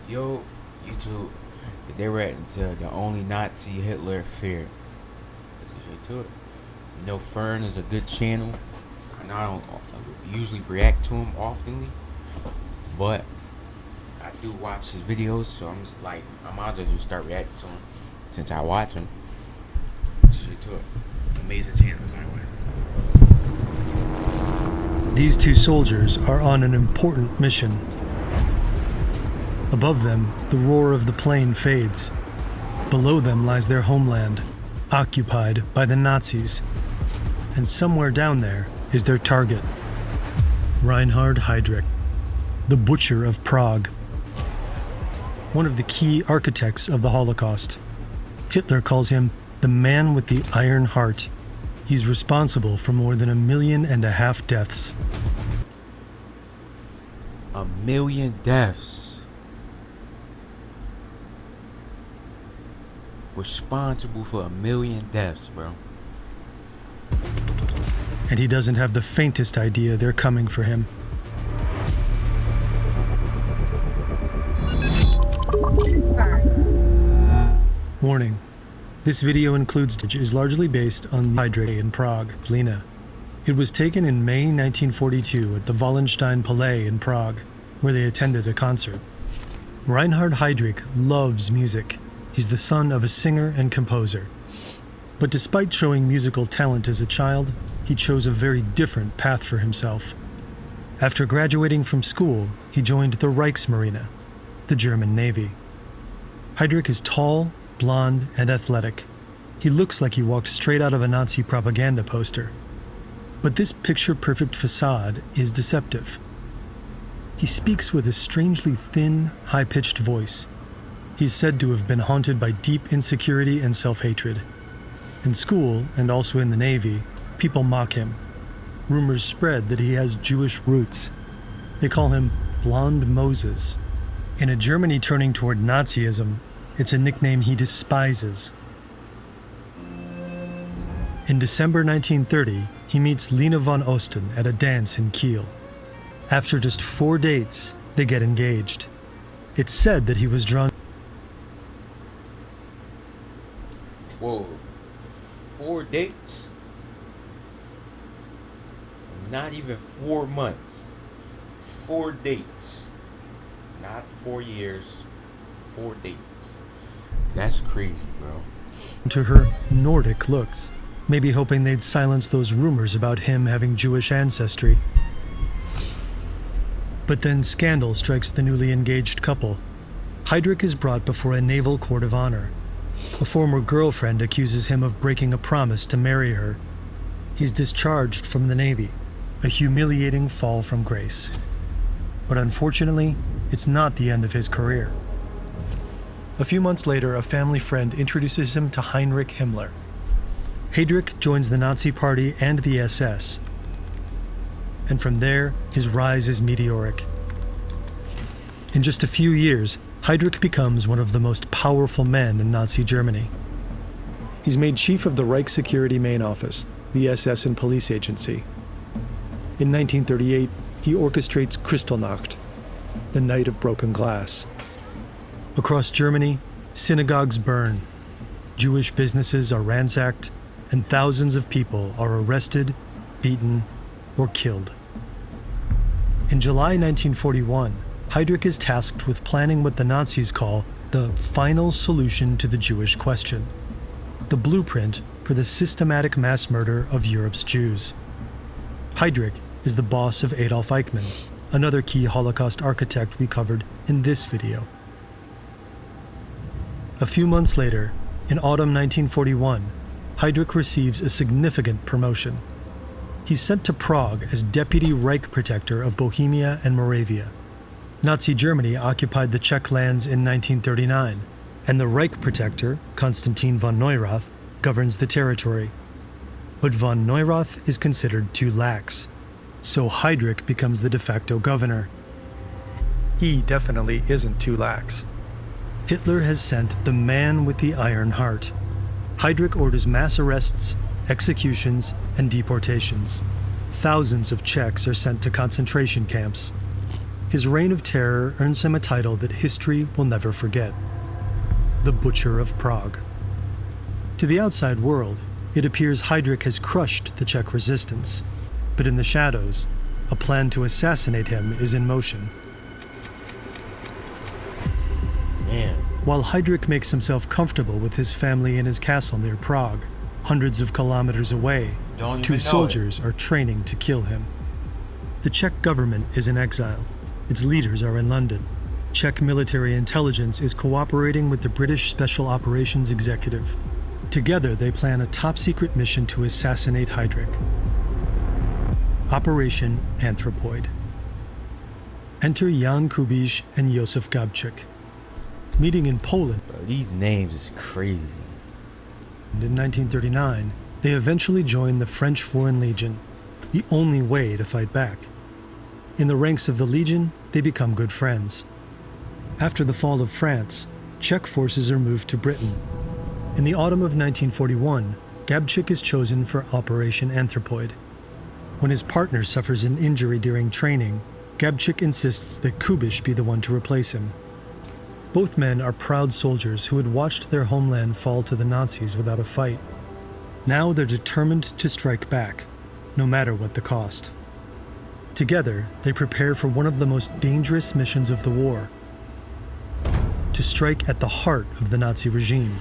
Yo, YouTube, they reacting to the only Nazi Hitler feared. Let's get straight to it. You know, Fern is a good channel. I know I don't usually react to him oftenly, but I do watch his videos, so I'm just like, I might as well just start reacting to him since I watch him. Let's get straight to it. Amazing channel, by the way. These two soldiers are on an important mission. Above them, the roar of the plane fades. Below them lies their homeland, occupied by the Nazis. And somewhere down there is their target, Reinhard Heydrich, the Butcher of Prague. One of the key architects of the Holocaust. Hitler calls him the man with the iron heart. He's responsible for more than 1.5 million deaths. 1 million deaths. Responsible for 1 million deaths, bro. And he doesn't have the faintest idea they're coming for him. Warning. This video includes is largely based on Heydrich in Prague, Lena. It was taken in May 1942 at the Wallenstein Palais in Prague, where they attended a concert. Reinhard Heydrich loves music. He's the son of a singer and composer. But despite showing musical talent as a child, he chose a very different path for himself. After graduating from school, he joined the Reichsmarine, the German Navy. Heydrich is tall, blonde, and athletic. He looks like he walked straight out of a Nazi propaganda poster. But this picture-perfect facade is deceptive. He speaks with a strangely thin, high-pitched voice. He's said to have been haunted by deep insecurity and self-hatred. In school, and also in the Navy, people mock him. Rumors spread that he has Jewish roots. They call him Blonde Moses. In a Germany turning toward Nazism, it's a nickname he despises. In December 1930, he meets Lena von Osten at a dance in Kiel. After just 4 dates, they get engaged. It's said that he was drawn. Whoa. 4 dates? Not even 4 months. 4 dates. Not 4 years. 4 dates. That's crazy, bro. To her Nordic looks, maybe hoping they'd silence those rumors about him having Jewish ancestry. But then scandal strikes the newly engaged couple. Heydrich is brought before a naval court of honor. A former girlfriend accuses him of breaking a promise to marry her. He's discharged from the Navy, a humiliating fall from grace. But unfortunately, it's not the end of his career. A few months later, a family friend introduces him to Heinrich Himmler. Heydrich joins the Nazi Party and the SS. And from there, his rise is meteoric. In just a few years, Heydrich becomes one of the most powerful men in Nazi Germany. He's made chief of the Reich Security Main Office, the SS and police agency. In 1938, he orchestrates Kristallnacht, the Night of Broken Glass. Across Germany, synagogues burn, Jewish businesses are ransacked, and thousands of people are arrested, beaten, or killed. In July 1941, Heydrich is tasked with planning what the Nazis call the final solution to the Jewish question, the blueprint for the systematic mass murder of Europe's Jews. Heydrich is the boss of Adolf Eichmann, another key Holocaust architect we covered in this video. A few months later, in autumn 1941, Heydrich receives a significant promotion. He's sent to Prague as Deputy Reich Protector of Bohemia and Moravia. Nazi Germany occupied the Czech lands in 1939, and the Reich Protector, Konstantin von Neurath, governs the territory. But von Neurath is considered too lax, so Heydrich becomes the de facto governor. He definitely isn't too lax. Hitler has sent the man with the iron heart. Heydrich orders mass arrests, executions, and deportations. Thousands of Czechs are sent to concentration camps. His reign of terror earns him a title that history will never forget: the Butcher of Prague. To the outside world, it appears Heydrich has crushed the Czech resistance, but in the shadows, a plan to assassinate him is in motion. Damn. While Heydrich makes himself comfortable with his family in his castle near Prague, hundreds of kilometers away, Don't even two know soldiers are training to kill him. The Czech government is in exile. Its leaders are in London. Czech military intelligence is cooperating with the British Special Operations Executive. Together, they plan a top-secret mission to assassinate Heydrich. Operation Anthropoid. Enter Jan Kubiš and Josef Gabčík. Meeting in Poland Bro, these names is crazy. in 1939, they eventually join the French Foreign Legion, the only way to fight back. In the ranks of the Legion, they become good friends. After the fall of France, Czech forces are moved to Britain. In the autumn of 1941, Gabčík is chosen for Operation Anthropoid. When his partner suffers an injury during training, Gabčík insists that Kubiš be the one to replace him. Both men are proud soldiers who had watched their homeland fall to the Nazis without a fight. Now they're determined to strike back, no matter what the cost. Together, they prepare for one of the most dangerous missions of the war: to strike at the heart of the Nazi regime.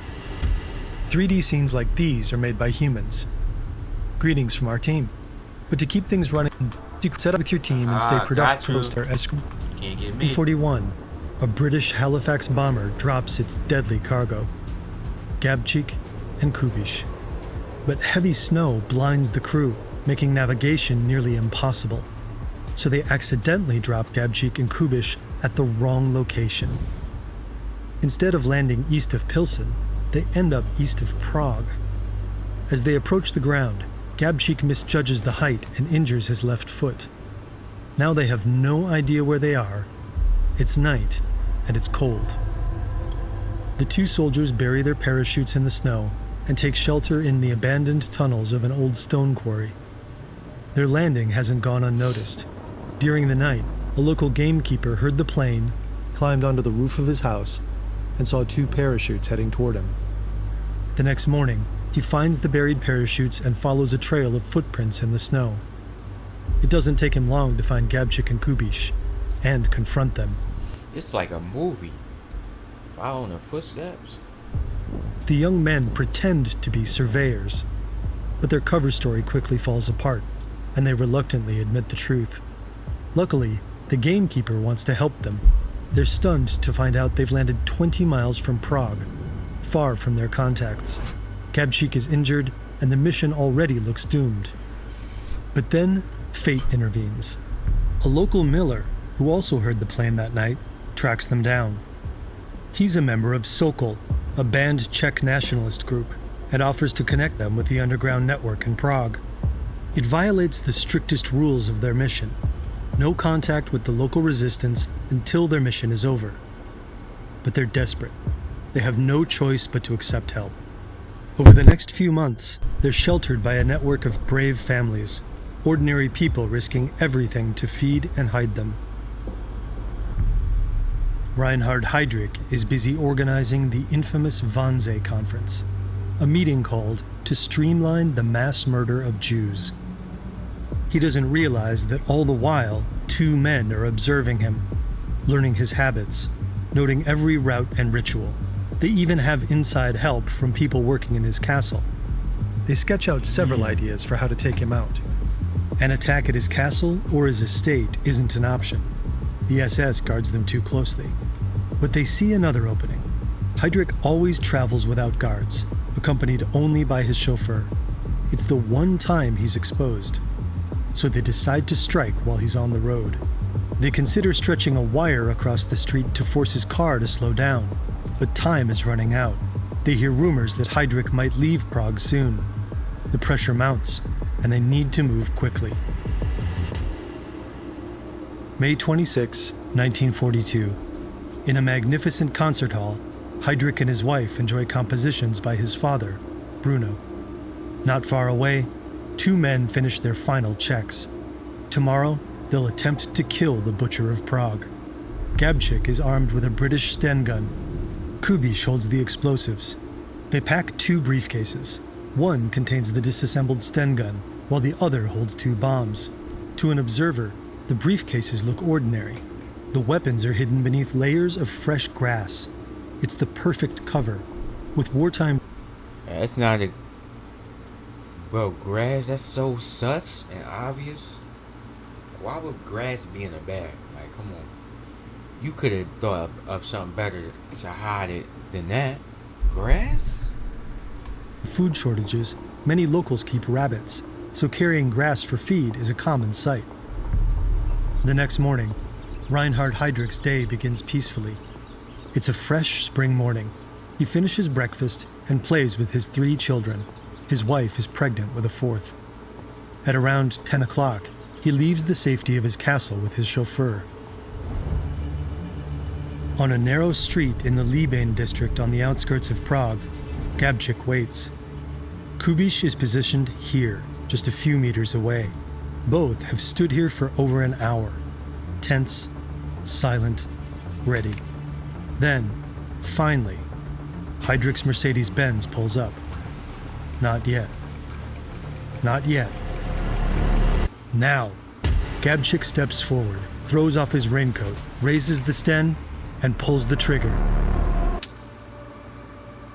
3D scenes like these are made by humans. Greetings from our team. But to keep things running, you can set up with your team and stay Got productive. you. Can't get me. In 41, a British Halifax bomber drops its deadly cargo: Gabčík and Kubiš. But heavy snow blinds the crew, making navigation nearly impossible. So they accidentally drop Gabčík and Kubiš at the wrong location. Instead of landing east of Pilsen, they end up east of Prague. As they approach the ground, Gabčík misjudges the height and injures his left foot. Now they have no idea where they are. It's night, and it's cold. The two soldiers bury their parachutes in the snow and take shelter in the abandoned tunnels of an old stone quarry. Their landing hasn't gone unnoticed. During the night, a local gamekeeper heard the plane, climbed onto the roof of his house, and saw two parachutes heading toward him. The next morning, he finds the buried parachutes and follows a trail of footprints in the snow. It doesn't take him long to find Gabčík and Kubiš and confront them. It's like a movie. Following the footsteps. The young men pretend to be surveyors, but their cover story quickly falls apart, and they reluctantly admit the truth. Luckily, the gamekeeper wants to help them. They're stunned to find out they've landed 20 miles from Prague, far from their contacts. Gabčík is injured, and the mission already looks doomed. But then, fate intervenes. A local miller, who also heard the plane that night, tracks them down. He's a member of Sokol, a banned Czech nationalist group, and offers to connect them with the underground network in Prague. It violates the strictest rules of their mission: no contact with the local resistance until their mission is over. But they're desperate. They have no choice but to accept help. Over the next few months, they're sheltered by a network of brave families, ordinary people risking everything to feed and hide them. Reinhard Heydrich is busy organizing the infamous Wannsee Conference, a meeting called to streamline the mass murder of Jews. He doesn't realize that all the while, two men are observing him, learning his habits, noting every route and ritual. They even have inside help from people working in his castle. They sketch out several ideas for how to take him out. An attack at his castle or his estate isn't an option. The SS guards them too closely. But they see another opening. Heydrich always travels without guards, accompanied only by his chauffeur. It's the one time he's exposed. So they decide to strike while he's on the road. They consider stretching a wire across the street to force his car to slow down, but time is running out. They hear rumors that Heydrich might leave Prague soon. The pressure mounts, and they need to move quickly. May 26, 1942. In a magnificent concert hall, Heydrich and his wife enjoy compositions by his father, Bruno. Not far away, two men finish their final checks. Tomorrow, They'll attempt to kill the Butcher of Prague. Gabčík is armed with a British Sten gun. Kubiš holds the explosives. They pack 2 briefcases. One contains the disassembled Sten gun, while the other holds 2 bombs. To an observer, the briefcases look ordinary. The weapons are hidden beneath layers of fresh grass. It's the perfect cover. With wartime... That's not a... Bro, grass, that's so sus and obvious. Why would grass be in a bag? Like, come on. You could have thought of something better to hide it than that. Grass? Food shortages, many locals keep rabbits, so carrying grass for feed is a common sight. The next morning, Reinhard Heydrich's day begins peacefully. It's a fresh spring morning. He finishes breakfast and plays with his 3 children. His wife is pregnant with a 4th. At around 10 o'clock, he leaves the safety of his castle with his chauffeur. On a narrow street in the Líbane district on the outskirts of Prague, Gabčík waits. Kubiš is positioned here, just a few meters away. Both have stood here for over an hour, tense, silent, ready. Then, finally, Heydrich's Mercedes-Benz pulls up. Not yet. Not yet. Now, Gabčík steps forward, throws off his raincoat, raises the Sten, and pulls the trigger.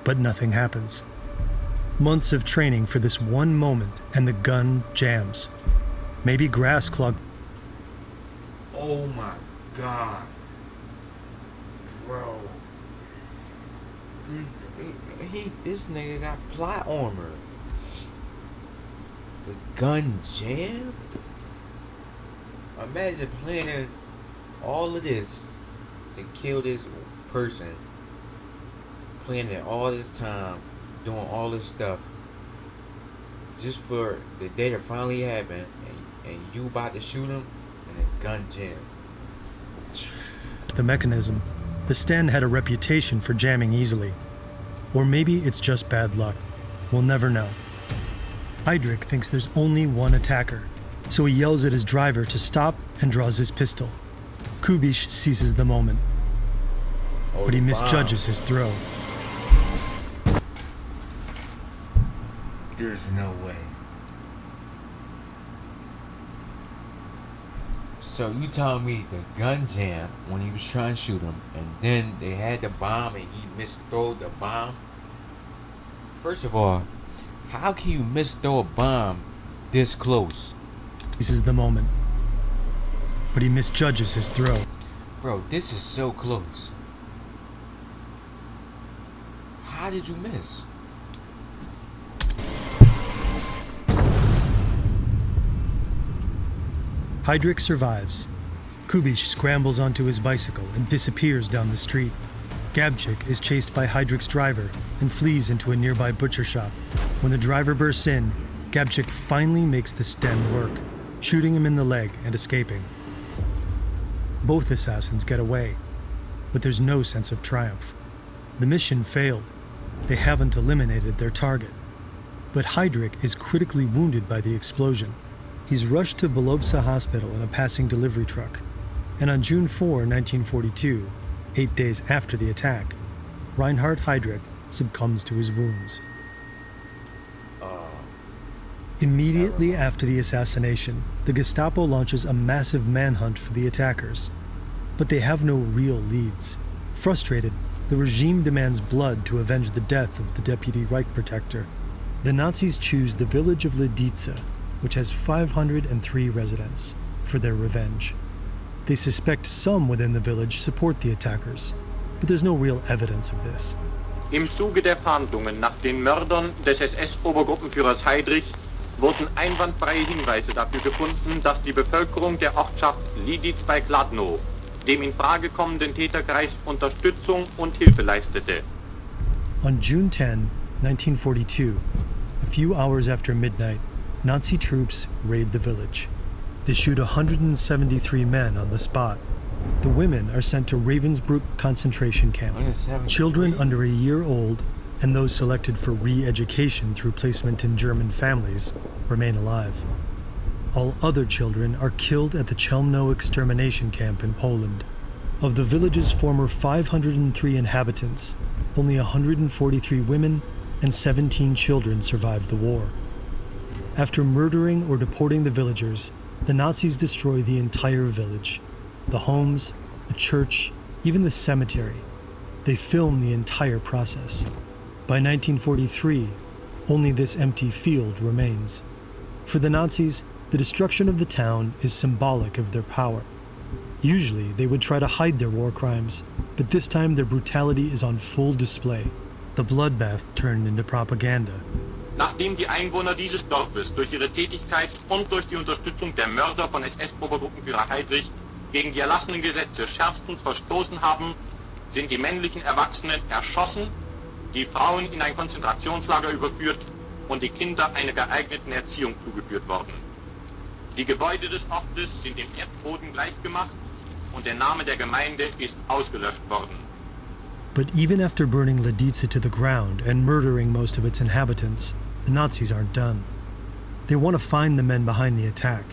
But nothing happens. Months of training for this one moment, and the gun jams. Maybe grass clogged. Oh my god. Bro. This nigga got plot armor. The gun jammed? Imagine planning all of this to kill this person. Planning all this time, doing all this stuff, just for the day to finally happen, and you about to shoot him, and the gun jammed. The mechanism. The Sten had a reputation for jamming easily. Or maybe it's just bad luck. We'll never know. Heydrich thinks there's only one attacker, so he yells at his driver to stop and draws his pistol. Kubiš seizes the moment, but he misjudges his throw. There's no way. So you telling me the gun jammed when he was trying to shoot him, and then they had the bomb and he misthrew the bomb? First of all, how can you misthrow a bomb this close? This is the moment, but he misjudges his throw. Bro, this is so close. How did you miss? Heydrich survives. Kubiš scrambles onto his bicycle and disappears down the street. Gabčík is chased by Heydrich's driver and flees into a nearby butcher shop. When the driver bursts in, Gabčík finally makes the Sten work, shooting him in the leg and escaping. Both assassins get away, but there's no sense of triumph. The mission failed. They haven't eliminated their target. But Heydrich is critically wounded by the explosion. He's rushed to Belovsa Hospital in a passing delivery truck. And on June 4, 1942, 8 days after the attack, Reinhard Heydrich succumbs to his wounds. Immediately after the assassination, the Gestapo launches a massive manhunt for the attackers. But they have no real leads. Frustrated, the regime demands blood to avenge the death of the deputy Reich protector. The Nazis choose the village of Lidice, which has 503 residents, for their revenge. They suspect some within the village support the attackers, but there's no real evidence of this. Im Zuge der Fahndungen nach den Mördern des SS-Obergruppenführers Heydrich wurden einwandfreie Hinweise dafür gefunden, dass die Bevölkerung der Ortschaft Lidice bei Kladno dem in Frage kommenden Täterkreis Unterstützung und Hilfe leistete. On June 10, 1942, a few hours after midnight, Nazi troops raid the village. They shoot 173 men on the spot. The women are sent to Ravensbrück concentration camp. Children under a year old and those selected for re-education through placement in German families remain alive. All other children are killed at the Chelmno extermination camp in Poland. Of the village's former 503 inhabitants, only 143 women and 17 children survived the war. After murdering or deporting the villagers, the Nazis destroy the entire village. The homes, the church, even the cemetery. They film the entire process. By 1943, only this empty field remains. For the Nazis, the destruction of the town is symbolic of their power. Usually, they would try to hide their war crimes, but this time their brutality is on full display. The bloodbath turned into propaganda. Nachdem die Einwohner dieses Dorfes durch ihre Tätigkeit und durch die Unterstützung der Mörder von SS-Obergruppenführer Heydrich gegen die erlassenen Gesetze schärfstens verstoßen haben, sind die männlichen Erwachsenen erschossen, die Frauen in ein Konzentrationslager überführt und die Kinder einer geeigneten Erziehung zugeführt worden. Die Gebäude des Ortes sind dem Erdboden gleichgemacht und der Name der Gemeinde ist ausgelöscht worden. But even after burning Lidice to the ground and murdering most of its inhabitants, the Nazis aren't done. They want to find the men behind the attack.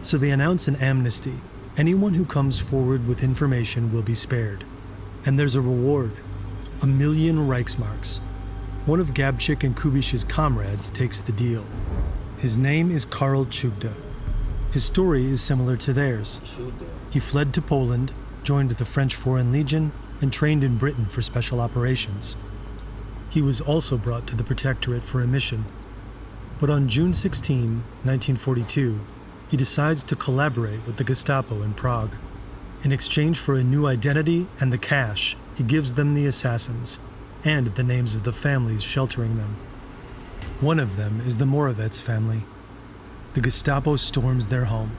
So they announce an amnesty. Anyone who comes forward with information will be spared. And there's a reward, 1 million Reichsmarks. One of Gabčík and Kubiš's comrades takes the deal. His name is Karl Čugda. His story is similar to theirs. He fled to Poland, joined the French Foreign Legion, and trained in Britain for special operations. He was also brought to the Protectorate for a mission. But on June 16, 1942, he decides to collaborate with the Gestapo in Prague. In exchange for a new identity and the cash, he gives them the assassins, and the names of the families sheltering them. One of them is the Moravec family. The Gestapo storms their home.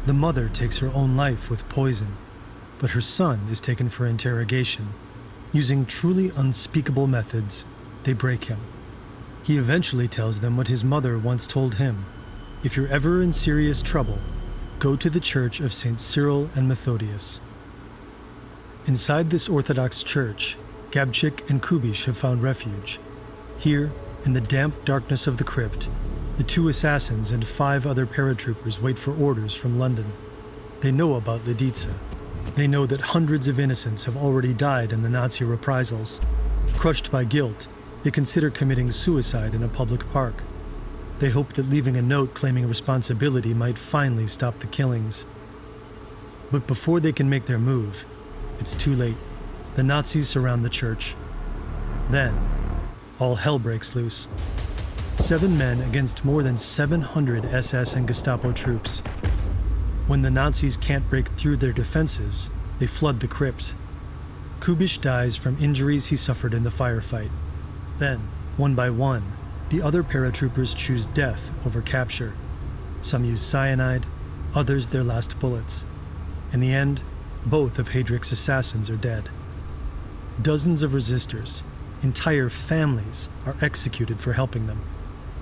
The mother takes her own life with poison, but her son is taken for interrogation. Using truly unspeakable methods, they break him. He eventually tells them what his mother once told him: if you're ever in serious trouble, go to the church of St. Cyril and Methodius. Inside this Orthodox church, Gabčík and Kubiš have found refuge. Here, in the damp darkness of the crypt, the 2 assassins and 5 other paratroopers wait for orders from London. They know about Lidice. They know that hundreds of innocents have already died in the Nazi reprisals. Crushed by guilt, they consider committing suicide in a public park. They hope that leaving a note claiming responsibility might finally stop the killings. But before they can make their move, it's too late. The Nazis surround the church. Then, all hell breaks loose. 7 men against more than 700 SS and Gestapo troops. When the Nazis can't break through their defenses, they flood the crypt. Kubiš dies from injuries he suffered in the firefight. Then, one by one, the other paratroopers choose death over capture. Some use cyanide, others their last bullets. In the end, both of Heydrich's assassins are dead. Dozens of resistors, entire families, are executed for helping them.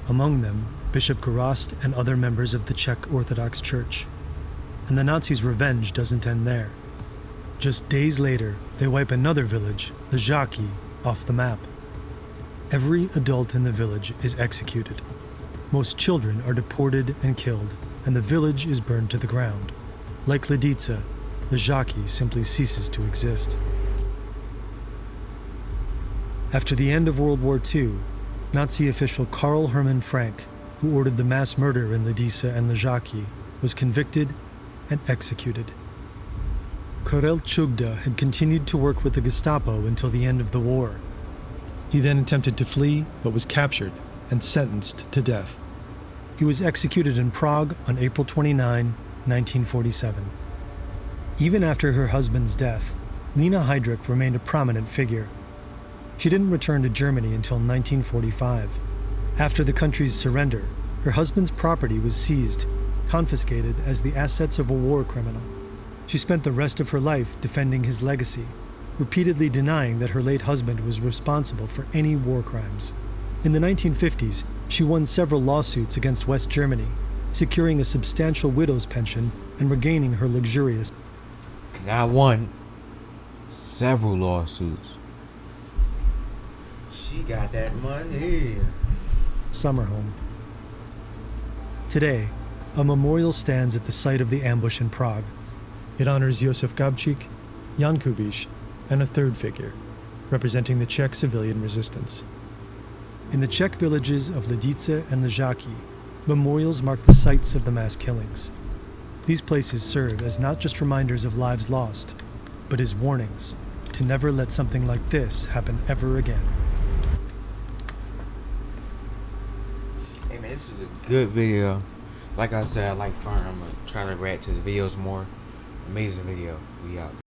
Among them, Bishop Gorazd and other members of the Czech Orthodox Church. And the Nazis' revenge doesn't end there. Just days later, they wipe another village, the Žáky, off the map. Every adult in the village is executed. Most children are deported and killed, and the village is burned to the ground. Like Lidice, the Žáky simply ceases to exist. After the end of World War II, Nazi official Karl Hermann Frank, who ordered the mass murder in Lidice and the Žáky, was convicted and executed. Karel Čugda had continued to work with the Gestapo until the end of the war. He then attempted to flee, but was captured and sentenced to death. He was executed in Prague on April 29, 1947. Even after her husband's death, Lena Heydrich remained a prominent figure. She didn't return to Germany until 1945. After the country's surrender, her husband's property was seized, confiscated as the assets of a war criminal. She spent the rest of her life defending his legacy, repeatedly denying that her late husband was responsible for any war crimes. In the 1950s, she won several lawsuits against West Germany, securing a substantial widow's pension and regaining her luxurious. Not one, several lawsuits. She got that money. Summer home. Today, A memorial stands at the site of the ambush in Prague. It honors Josef Gabčík, Jan Kubiš, and a third figure, representing the Czech civilian resistance. In the Czech villages of Lidice and Ležáky, memorials mark the sites of the mass killings. These places serve as not just reminders of lives lost, but as warnings to never let something like this happen ever again. Hey man, this was a good video. Like I said, I like Fern. I'm gonna try to react to his videos more. Amazing video. We out.